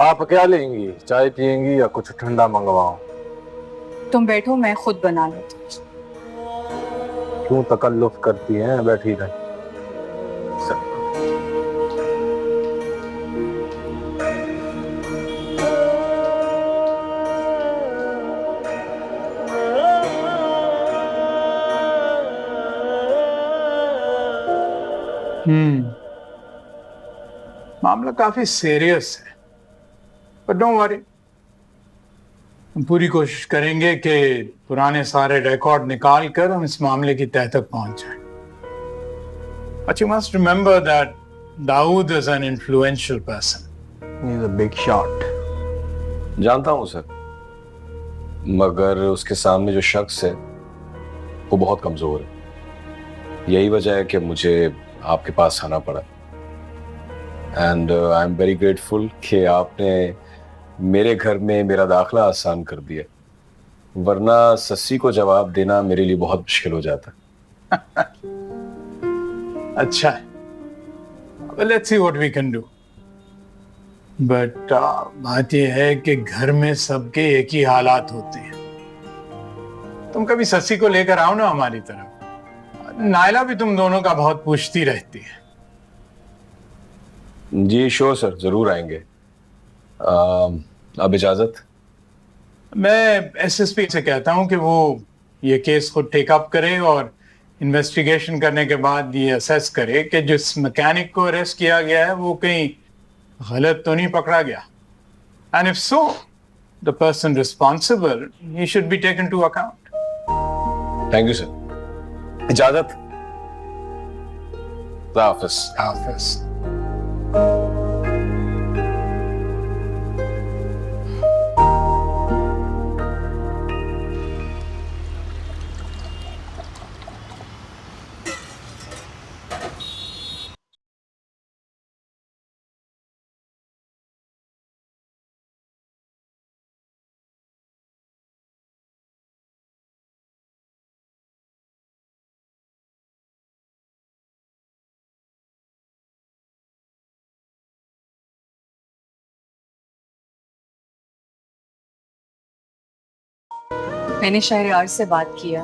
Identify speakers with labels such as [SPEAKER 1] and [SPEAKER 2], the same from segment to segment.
[SPEAKER 1] आप क्या लेंगी? चाय पियेंगी या कुछ ठंडा मंगवाऊं?
[SPEAKER 2] तुम बैठो, मैं खुद बना लेती
[SPEAKER 1] क्यों तकल्लुफ करती हैं? बैठी रहे।
[SPEAKER 3] हम्म। मामला काफी सीरियस है। पर डोंट वरी, हम पूरी कोशिश करेंगे कि पुराने सारे रिकॉर्ड निकाल कर हम इस मामले की तह तक पहुंच जाएं। But you must remember that Dawood is an influential person. He is a big shot.
[SPEAKER 4] जानता हूं सर, मगर उसके सामने जो शख्स है वो बहुत कमजोर है। यही वजह है कि मुझे आपके पास आना पड़ा। And I am very grateful कि आपने मेरे घर में मेरा दाखला आसान कर दिया, वरना सस्सी को जवाब देना मेरे लिए बहुत मुश्किल हो जाता।
[SPEAKER 3] अच्छा है। Let's see what we can do. But बात यह है कि घर में सबके एक ही हालात होते हैं। तुम कभी ससी को लेकर आओ ना हमारी तरफ। नायला भी तुम दोनों का बहुत पूछती रहती है।
[SPEAKER 4] जी श्योर सर, जरूर आएंगे। अब इजाजत।
[SPEAKER 3] मैं एसएसपी से कहता हूं कि वो ये केस खुद टेक अप करे और इन्वेस्टिगेशन करने के बाद ये असेस करे कि जिस मैकेनिक को अरेस्ट किया गया है वो कहीं गलत तो नहीं पकड़ा गया। And if so, the person responsible he should be taken to account.
[SPEAKER 4] Thank you sir. इजाजत। हाफिज।
[SPEAKER 3] हाफिज।
[SPEAKER 2] हूँ। मैंने शहरयार से बात किया।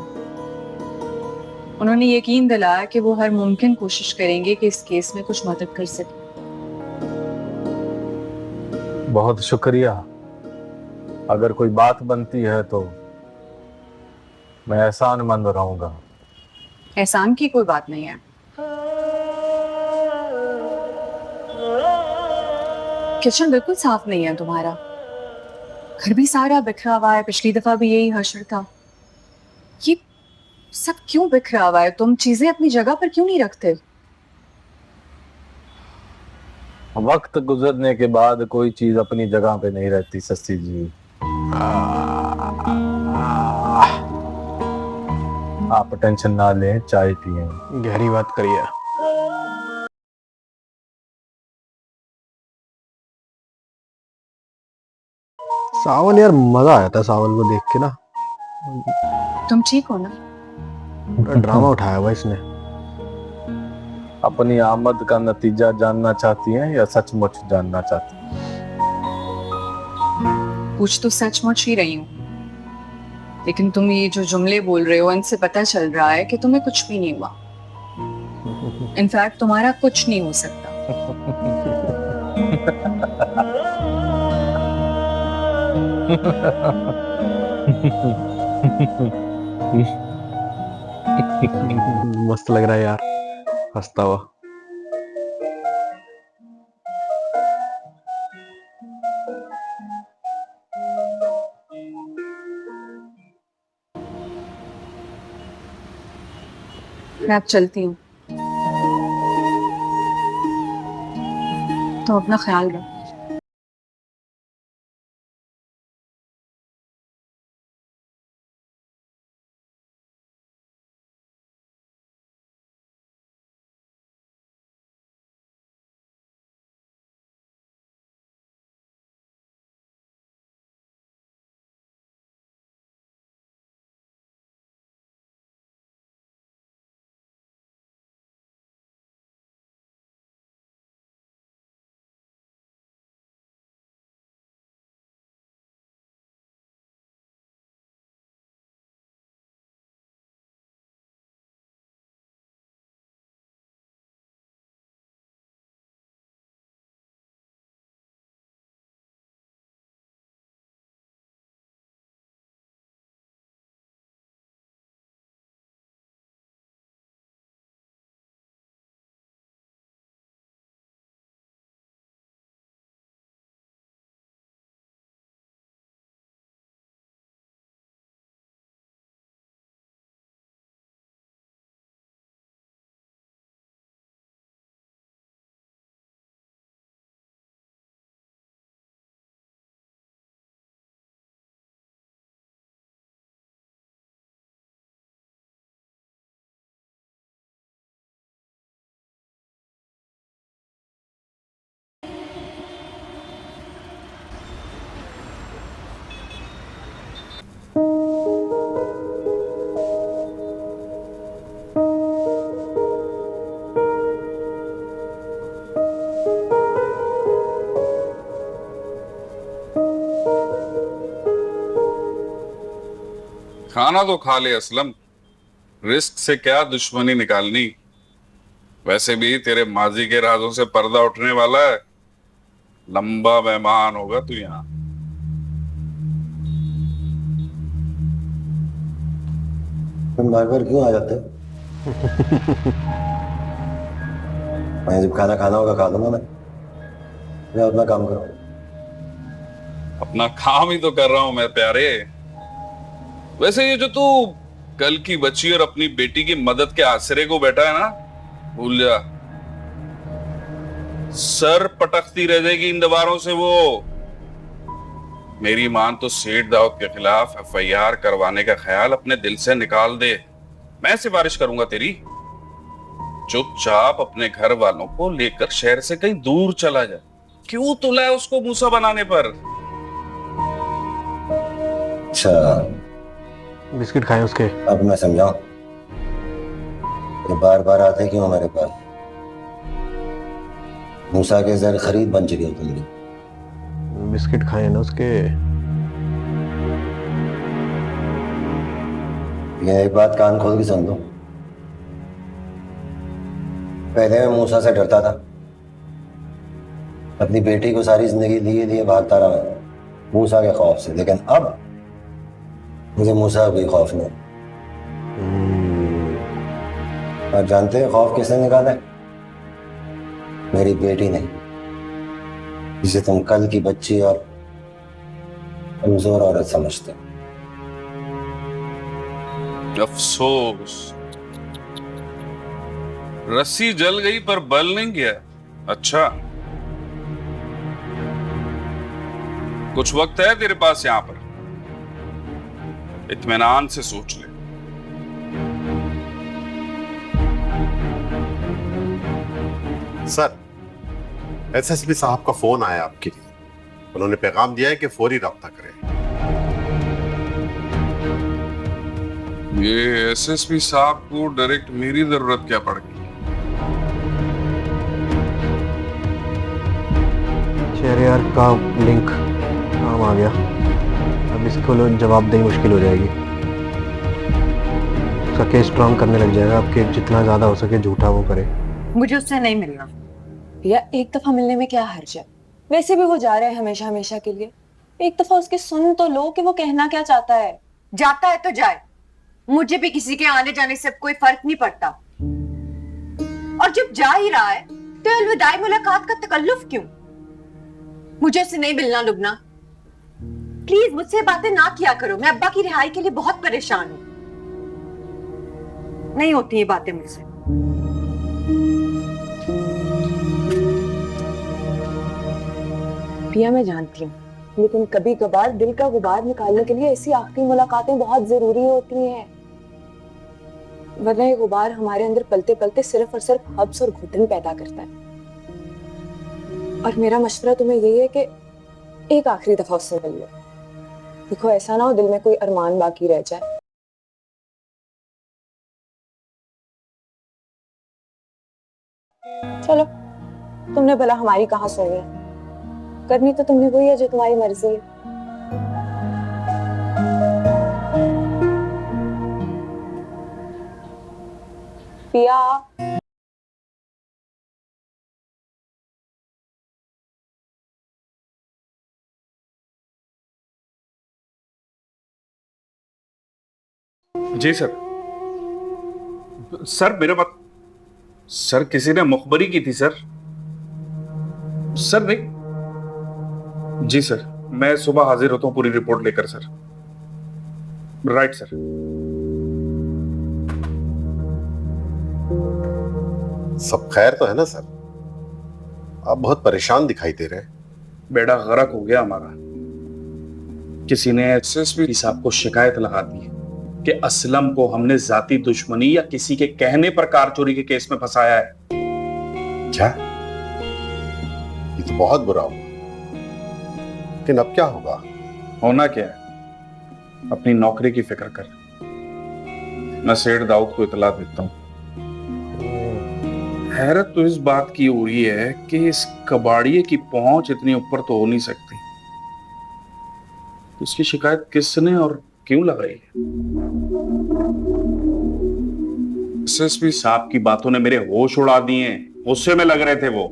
[SPEAKER 2] उन्होंने यकीन दिलाया कि वो हर मुमकिन कोशिश करेंगे कि इस केस में कुछ मदद कर सके।
[SPEAKER 1] बहुत शुक्रिया। अगर कोई बात बनती है तो मैं एहसानमंद रहूंगा।
[SPEAKER 2] एहसान की कोई बात नहीं है। किचन बिल्कुल साफ नहीं है तुम्हारा। घर भी सारा बिखरा हुआ है, पिछली दफा भी यही हशर था। ये सब क्यों बिखरा हुआ है? तुम चीजें अपनी जगह पर क्यों नहीं रखते?
[SPEAKER 1] वक्त गुजरने के बाद कोई चीज अपनी जगह पे नहीं रहती सस्ती जी। आप टेंशन ना लें, चाय पिए।
[SPEAKER 5] गहरी बात करिए। सावन यार, मजा आया था सावन को देख के ना।
[SPEAKER 2] तुम ठीक हो ना?
[SPEAKER 5] पूरा ड्रामा उठाया हुआ इसने।
[SPEAKER 1] अपनी आमद का नतीजा जानना चाहती हैं या सचमुच जानना चाहती हैं?
[SPEAKER 2] पूछ तो सचमुच ही रही हूँ, लेकिन तुम ये जो जुमले बोल रहे हो इनसे पता चल रहा है कि तुम्हें कुछ भी नहीं हुआ। इनफैक्ट तुम्हारा कुछ नहीं हो सकता।
[SPEAKER 5] मस्त लग रहा है यार, हंसता हुआ।
[SPEAKER 2] मैं अब चलती हूँ, तो अपना ख्याल रखो।
[SPEAKER 6] खाना तो खा ले असलम, रिस्क से क्या दुश्मनी निकालनी। वैसे भी तेरे माजी के राजों से पर्दा उठने वाला है। लंबा मेहमान होगा तू यहाँ।
[SPEAKER 7] तुम बार बार क्यों आ जाते हो? मैं जब खाना खाना होगा खा लूंगा मैं अपना काम करो।
[SPEAKER 6] अपना काम ही तो कर रहा हूं मैं प्यारे। वैसे ये जो तू कल की बच्ची और अपनी बेटी की मदद के आसरे को बैठा है ना, भूल जा। सर पटकती रह जाएगी इन दीवारों से वो। मेरी मान तो सेठ दाऊद के खिलाफ एफआईआर करवाने का ख्याल अपने दिल से निकाल दे। मैं सिफारिश करूंगा तेरी, चुपचाप अपने घर वालों को लेकर शहर से कहीं दूर चला जा। क्यों तुला है उसको मूसा बनाने पर?
[SPEAKER 7] अच्छा,
[SPEAKER 5] बिस्किट खाए उसके।
[SPEAKER 7] अब मैं समझाऊं ये बार बार आते क्यों मेरे पास? मूसा के जर खरीद बन चुकी हो तुम।
[SPEAKER 5] बिस्किट खाए ना उसके।
[SPEAKER 7] ये एक बात कान खोल के सुन लो। पहले मैं मूसा से डरता था, अपनी बेटी को सारी जिंदगी लिए भागता रहा मूसा के खौफ से। लेकिन अब मुझे मूसा का कोई खौफ नहीं। आप जानते हैं खौफ किसने निकाला है? मेरी बेटी ने, जिसे तुम कल की बच्ची और कमजोर औरत समझते हो।
[SPEAKER 6] अफसोस, रस्सी जल गई पर बल नहीं गया। अच्छा, कुछ वक्त है तेरे पास यहाँ पर, इत्मीनान से सोच ले।
[SPEAKER 8] सर, एसएसपी साहब का फोन आया आपके लिए। उन्होंने पैगाम दिया है कि फौरी रब्ता करें।
[SPEAKER 6] ये एसएसपी साहब को डायरेक्ट मेरी जरूरत क्या पड़ गई?
[SPEAKER 5] शहरयार का लिंक काम आ गया। अब इसको जवाबदेही मुश्किल हो जाएगी। उसका केस स्ट्रॉन्ग करने लग जाएगा। आपके जितना ज्यादा हो सके झूठा वो करे।
[SPEAKER 2] मुझे उससे नहीं मिलना। या एक दफा मिलने में क्या हर्ज है? वैसे भी वो जा रहे हैं हमेशा हमेशा के लिए। एक दफा उसके सुन तो लो कि वो कहना क्या चाहता है। जाता है तो जाए, मुझे भी किसी के आने जाने से कोई फर्क नहीं पड़ता। और जब जा ही रहा है तो अलविदाई मुलाकात का तकल्लुफ क्यों? मुझे उससे नहीं मिलना लुबना। प्लीज मुझसे बातें ना किया करो। मैं अब्बा की रिहाई के लिए बहुत परेशान हूं। नहीं होती ये बातें मुझसे। पिया, मैं जानती हूँ, लेकिन कभी कभार दिल का गुबार निकालने के लिए ऐसी आखिरी मुलाकातें बहुत जरूरी होती हैं। वरना ये गुबार हमारे अंदर पलते पलते सिर्फ और सिर्फ हब्स और घुटन पैदा करता है। और मेरा मशवरा तुम्हें यही है कि एक आखिरी दफा उससे मिल लो। देखो, ऐसा ना हो दिल में कोई अरमान बाकी रह जाए। चलो, तुमने भला हमारी कहाँ सुनी है? करनी तो तुमने वही है जो तुम्हारी मर्जी है। पिया,
[SPEAKER 6] जी सर। सर मेरा बात, सर किसी ने मुखबरी की थी सर। सर नहीं। जी सर, मैं सुबह हाजिर होता हूं पूरी रिपोर्ट लेकर सर। Right sir.
[SPEAKER 8] सब खैर तो है ना सर? आप बहुत परेशान दिखाई दे रहे हैं।
[SPEAKER 6] बेड़ा गर्क हो गया हमारा। किसी ने एसएसपी साहब को शिकायत लगा दी कि असलम को हमने जाती दुश्मनी या किसी के कहने पर कार चोरी के केस में फंसाया है।
[SPEAKER 8] क्या? ये तो बहुत बुरा हुआ। लेकिन अब क्या होगा?
[SPEAKER 6] होना क्या है? अपनी नौकरी की फिक्र कर। मैं सेठ दाऊद को इतला देता हूँ। हैरत तो इस बात की हो रही है कि इस कबाड़िए की पहुंच इतनी ऊपर तो हो नहीं सकती। तो इसकी शिकायत किसने और क्यों लगाई है? एसएसपी साहब की बातों ने मेरे होश उड़ा दिए। गुस्से में लग रहे थे वो।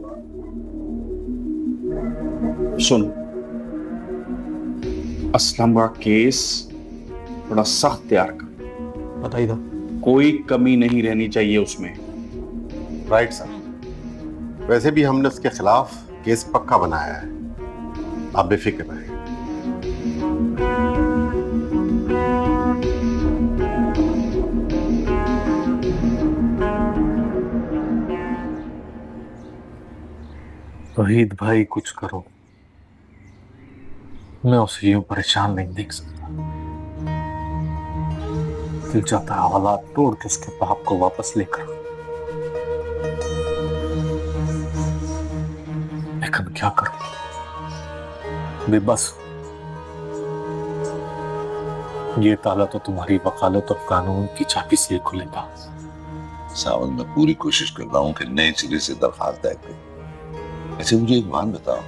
[SPEAKER 6] सुन, असलम का केस थोड़ा सख्त तैयार कर।
[SPEAKER 5] पता ही था।
[SPEAKER 6] कोई कमी नहीं रहनी चाहिए उसमें।
[SPEAKER 8] Right sir. वैसे भी हमने उसके खिलाफ केस पक्का बनाया है, आप बेफिक्र रहें।
[SPEAKER 1] वहीद भाई कुछ करो, मैं उसे यूं परेशान नहीं देख सकता। दिल चाहता है हालात तोड़ के उसके बाप को वापस लेकर, लेकिन क्या करूं, बेबस। ये ताला तो तुम्हारी वकालत और कानून की चाबी से खुलेगा।
[SPEAKER 9] सावन, मैं पूरी कोशिश कर रहा हूँ कि नए सिरे से दरखास्त तय करें। ऐसे मुझे एक बात बताओ,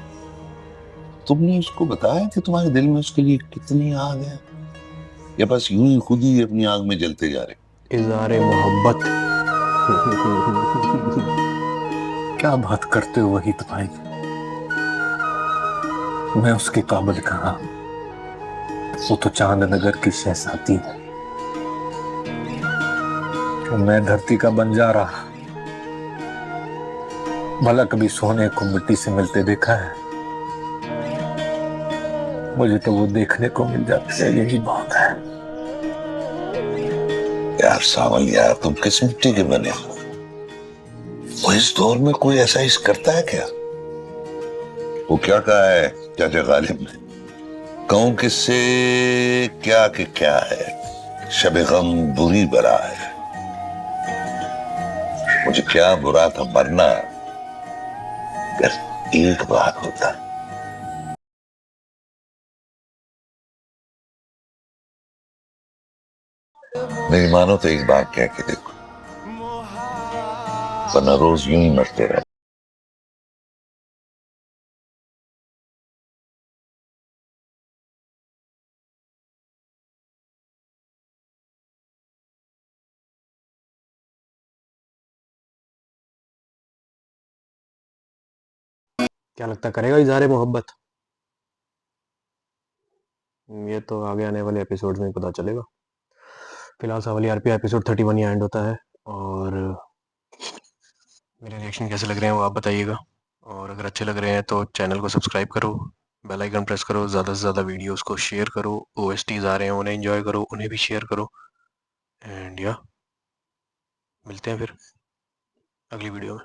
[SPEAKER 9] तुमने उसको बताया कि तुम्हारे दिल में उसके लिए कितनी आग है, या बस यूं ही खुद ही अपनी आग में जलते जा रहे?
[SPEAKER 5] इज़हारे मोहब्बत।
[SPEAKER 1] क्या बात करते हो वहीद भाई, मैं उसके काबिल कहाँ। वो तो चांदनगर की शहजादी है, मैं धरती का बंजारा। भला कभी सोने को मिट्टी से मिलते देखा है? मुझे तो वो देखने को मिल जाता है, यही बहुत है।
[SPEAKER 9] यार सावन यार, तुम किस मिट्टी के बने हो? वो इस दौर में कोई ऐसा इश्क करता है क्या? वो क्या कहा है चाचा गालिब ने, कहूं किससे क्या कि क्या है, शब गम बुरी बरा है। मुझे क्या बुरा था मरना, अगर एक बार होता। मेरी मानो तो एक बार कह के देखो, वरना रोज यूं ही मरते रहे।
[SPEAKER 5] क्या लगता करेगा इज़हारे मोहब्बत? ये तो आगे आने वाले एपिसोड में पता चलेगा। फिलहाल सावली आरपी एपिसोड 31 यहाँ एंड होता है, और मेरे रिएक्शन कैसे लग रहे हैं वो आप बताइएगा। और अगर अच्छे लग रहे हैं तो चैनल को सब्सक्राइब करो, बेल आइकन प्रेस करो, ज़्यादा से ज़्यादा वीडियोस को शेयर करो। ओएसटीज आ रहे हैं, उन्हें एंजॉय करो, उन्हें भी शेयर करो। एंड या मिलते हैं फिर अगली वीडियो में।